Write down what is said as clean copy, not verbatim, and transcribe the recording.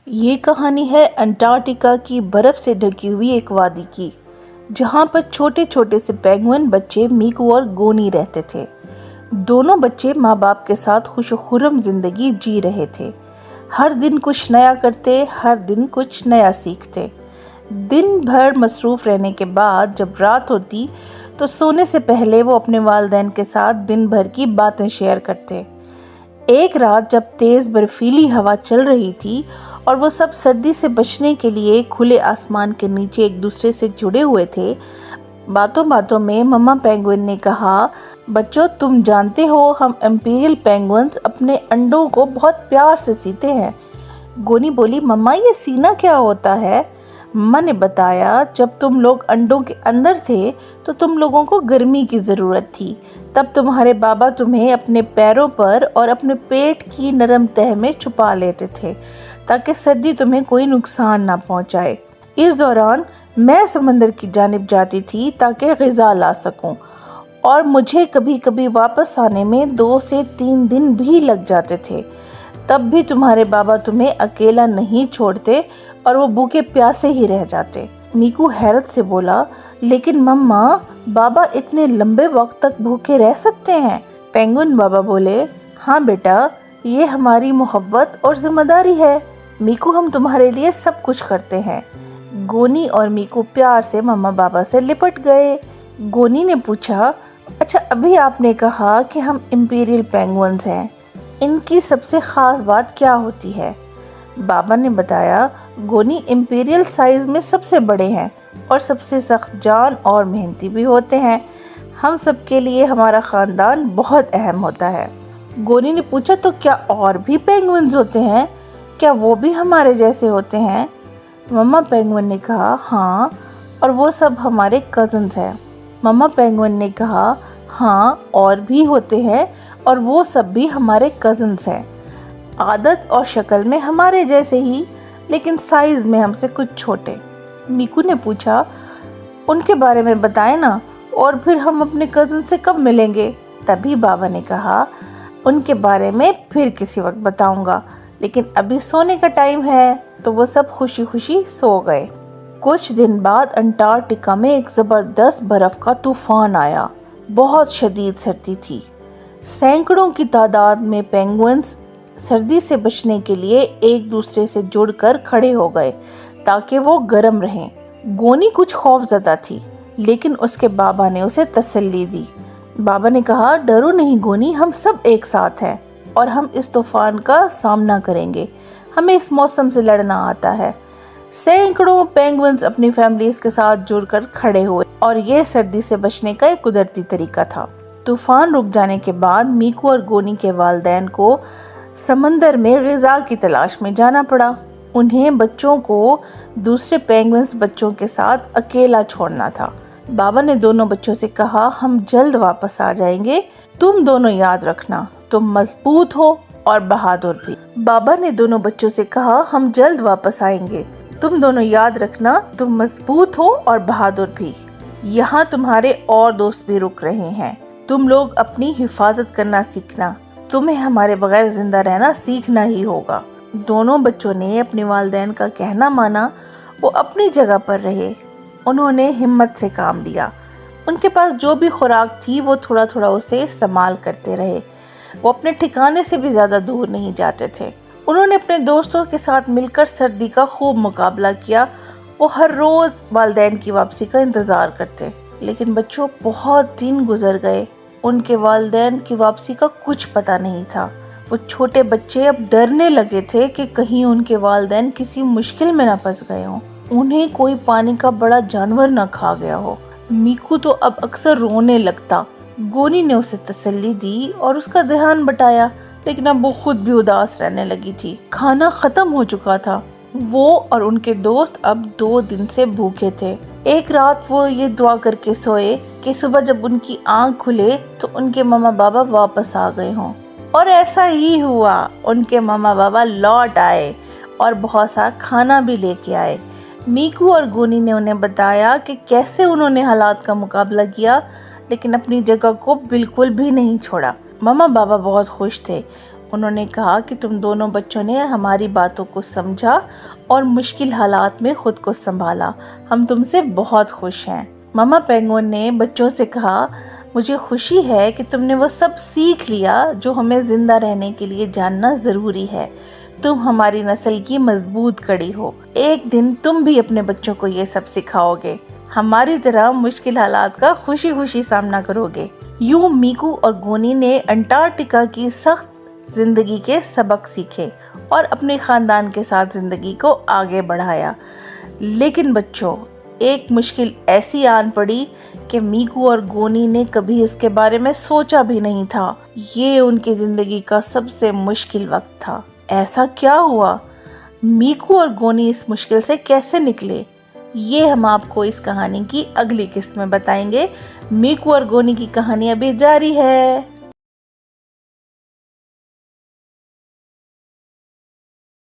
یہ کہانی ہے انٹارکٹیکا کی برف سے ڈھکی ہوئی ایک وادی کی، جہاں پر چھوٹے چھوٹے سے پینگوئن بچے میکو اور گونی رہتے تھے۔ دونوں بچے ماں باپ کے ساتھ خوش و خرم زندگی جی رہے تھے۔ ہر دن کچھ نیا کرتے، ہر دن کچھ نیا سیکھتے۔ دن بھر مصروف رہنے کے بعد جب رات ہوتی تو سونے سے پہلے وہ اپنے والدین کے ساتھ دن بھر کی باتیں شیئر کرتے۔ ایک رات جب تیز برفیلی ہوا چل رہی تھی اور وہ سب سردی سے بچنے کے لیے کھلے آسمان کے نیچے ایک دوسرے سے جڑے ہوئے تھے، باتوں باتوں میں مما پینگوئن نے کہا، بچوں تم جانتے ہو ہم امپیریل پینگوئنز اپنے انڈوں کو بہت پیار سے سیتے ہیں۔ گونی بولی، مما یہ سینا کیا ہوتا ہے؟ مما نے بتایا، جب تم لوگ انڈوں کے اندر تھے تو تم لوگوں کو گرمی کی ضرورت تھی، تب تمہارے بابا تمہیں اپنے پیروں پر اور اپنے پیٹ کی نرم تہہ میں چھپا لیتے تھے تاکہ سردی تمہیں کوئی نقصان نہ پہنچائے۔ اس دوران میں سمندر کی جانب جاتی تھی تاکہ غذا لا سکوں، اور مجھے کبھی کبھی واپس آنے میں 2 سے 3 دن بھی لگ جاتے تھے۔ تب بھی تمہارے بابا تمہیں اکیلا نہیں چھوڑتے اور وہ بھوکے پیاسے ہی رہ جاتے۔ میکو حیرت سے بولا، لیکن مما بابا اتنے لمبے وقت تک بھوکے رہ سکتے ہیں؟ پینگوئن بابا بولے، ہاں بیٹا، یہ ہماری محبت اور ذمہ داری ہے۔ میکو ہم تمہارے لیے سب کچھ کرتے ہیں۔ گونی اور میکو پیار سے مما بابا سے لپٹ گئے۔ گونی نے پوچھا، اچھا ابھی آپ نے کہا کہ ہم امپیریل پینگوئنز ہیں، ان کی سب سے خاص بات کیا ہوتی ہے؟ بابا نے بتایا، گونی امپیریل سائز میں سب سے بڑے ہیں اور سب سے سخت جان اور محنتی بھی ہوتے ہیں۔ ہم سب کے لیے ہمارا خاندان بہت اہم ہوتا ہے۔ گونی نے پوچھا، تو کیا اور بھی پینگوئنز ہوتے ہیں؟ کیا وہ بھی ہمارے جیسے ہوتے ہیں؟ مما پینگوئن نے کہا، ہاں، اور وہ سب ہمارے کزنز ہیں۔ مما پینگوئن نے کہا، ہاں اور بھی ہوتے ہیں، اور وہ سب بھی ہمارے کزنز ہیں، عادت اور شکل میں ہمارے جیسے ہی، لیکن سائز میں ہم سے کچھ چھوٹے۔ میکو نے پوچھا، ان کے بارے میں بتائیں نا، اور پھر ہم اپنے کزن سے کب ملیں گے؟ تبھی بابا نے کہا، ان کے بارے میں پھر کسی وقت بتاؤں گا، لیکن ابھی سونے کا ٹائم ہے۔ تو وہ سب خوشی خوشی سو گئے۔ کچھ دن بعد انٹارکٹیکا میں ایک زبردست برف کا طوفان آیا۔ بہت شدید سردی تھی۔ سینکڑوں کی تعداد میں پینگوئنز سردی سے بچنے کے لیے ایک دوسرے سے جڑ کر کھڑے ہو گئے تاکہ وہ گرم رہیں۔ گونی کچھ خوف زدہ تھی، لیکن اس کے بابا نے اسے تسلی دی۔ بابا نے کہا، ڈرو نہیں گونی، ہم سب ایک ساتھ ہیں اور ہم اس طوفان کا سامنا کریں گے۔ ہمیں اس موسم سے لڑنا آتا ہے۔ سینکڑوں پینگوئنز اپنی فیملیز کے ساتھ جڑ کر کھڑے ہوئے، اور یہ سردی سے بچنے کا ایک قدرتی طریقہ تھا۔ طوفان رک جانے کے بعد میکو اور گونی کے والدین کو سمندر میں غذا کی تلاش میں جانا پڑا۔ انہیں بچوں کو دوسرے پینگوئنز بچوں کے ساتھ اکیلا چھوڑنا تھا۔ بابا نے دونوں بچوں سے کہا، ہم جلد واپس آ جائیں گے، تم دونوں یاد رکھنا، تم مضبوط ہو اور بہادر بھی۔ بابا نے دونوں بچوں سے کہا، ہم جلد واپس آئیں گے، تم دونوں یاد رکھنا، تم مضبوط ہو اور بہادر بھی۔ یہاں تمہارے اور دوست بھی رک رہے ہیں، تم لوگ اپنی حفاظت کرنا سیکھنا، تمہیں ہمارے بغیر زندہ رہنا سیکھنا ہی ہوگا۔ دونوں بچوں نے اپنے والدین کا کہنا مانا، وہ اپنی جگہ پر رہے، انہوں نے ہمت سے کام لیا۔ ان کے پاس جو بھی خوراک تھی وہ تھوڑا تھوڑا اسے استعمال کرتے رہے۔ وہ اپنے ٹھکانے سے بھی زیادہ دور نہیں جاتے تھے۔ انہوں نے اپنے دوستوں کے ساتھ مل کر سردی کا خوب مقابلہ کیا۔ وہ ہر روز والدین کی واپسی کا انتظار کرتے، لیکن بچوں بہت دن گزر گئے، ان کے والدین کی واپسی کا کچھ پتہ نہیں تھا۔ وہ چھوٹے بچے اب ڈرنے لگے تھے کہ کہیں ان کے والدین کسی مشکل میں نہ پھنس گئے ہوں، انہیں کوئی پانی کا بڑا جانور نہ کھا گیا ہو۔ میکو تو اب اکثر رونے لگتا۔ گونی نے اسے تسلی دی اور اس کا دھیان بٹایا، لیکن اب وہ خود بھی اداس رہنے لگی تھی۔ کھانا ختم ہو چکا تھا۔ وہ اور ان کے دوست اب 2 دن سے بھوکے تھے۔ ایک رات وہ یہ دعا کر کے سوئے کہ صبح جب ان کی آنکھ کھلے تو ان کے ماما بابا واپس آ گئے ہوں، اور ایسا ہی ہوا۔ ان کے ماما بابا لوٹ آئے اور بہت سا کھانا بھی لے کے آئے۔ میکو اور گونی نے انہیں بتایا کہ کیسے انہوں نے حالات کا مقابلہ کیا، لیکن اپنی جگہ کو بالکل بھی نہیں چھوڑا۔ ماما بابا بہت خوش تھے، انہوں نے کہا کہ تم دونوں بچوں نے ہماری باتوں کو سمجھا اور مشکل حالات میں خود کو سنبھالا۔ ہم تم سے بہت خوش ہیں۔ ماما پینگوئن نے بچوں سے کہا، مجھے خوشی ہے کہ تم نے وہ سب سیکھ لیا جو ہمیں زندہ رہنے کے لیے جاننا ضروری ہے۔ تم ہماری نسل کی مضبوط کڑی ہو۔ ایک دن تم بھی اپنے بچوں کو یہ سب سکھاؤ گے، ہماری طرح مشکل حالات کا خوشی خوشی سامنا کرو گے۔ یوں میکو اور گونی نے انٹارکٹیکا کی سخت زندگی کے سبق سیکھے اور اپنے خاندان کے ساتھ زندگی کو آگے بڑھایا۔ لیکن بچوں، ایک مشکل ایسی آن پڑی کہ میکو اور گونی نے کبھی اس کے بارے میں سوچا بھی نہیں تھا۔ یہ ان کی زندگی کا سب سے مشکل وقت تھا۔ ایسا کیا ہوا؟ میکو اور گونی اس مشکل سے کیسے نکلے؟ یہ ہم آپ کو اس کہانی کی اگلی قسط میں بتائیں گے۔ میکو اور گونی کی کہانی ابھی جاری ہے۔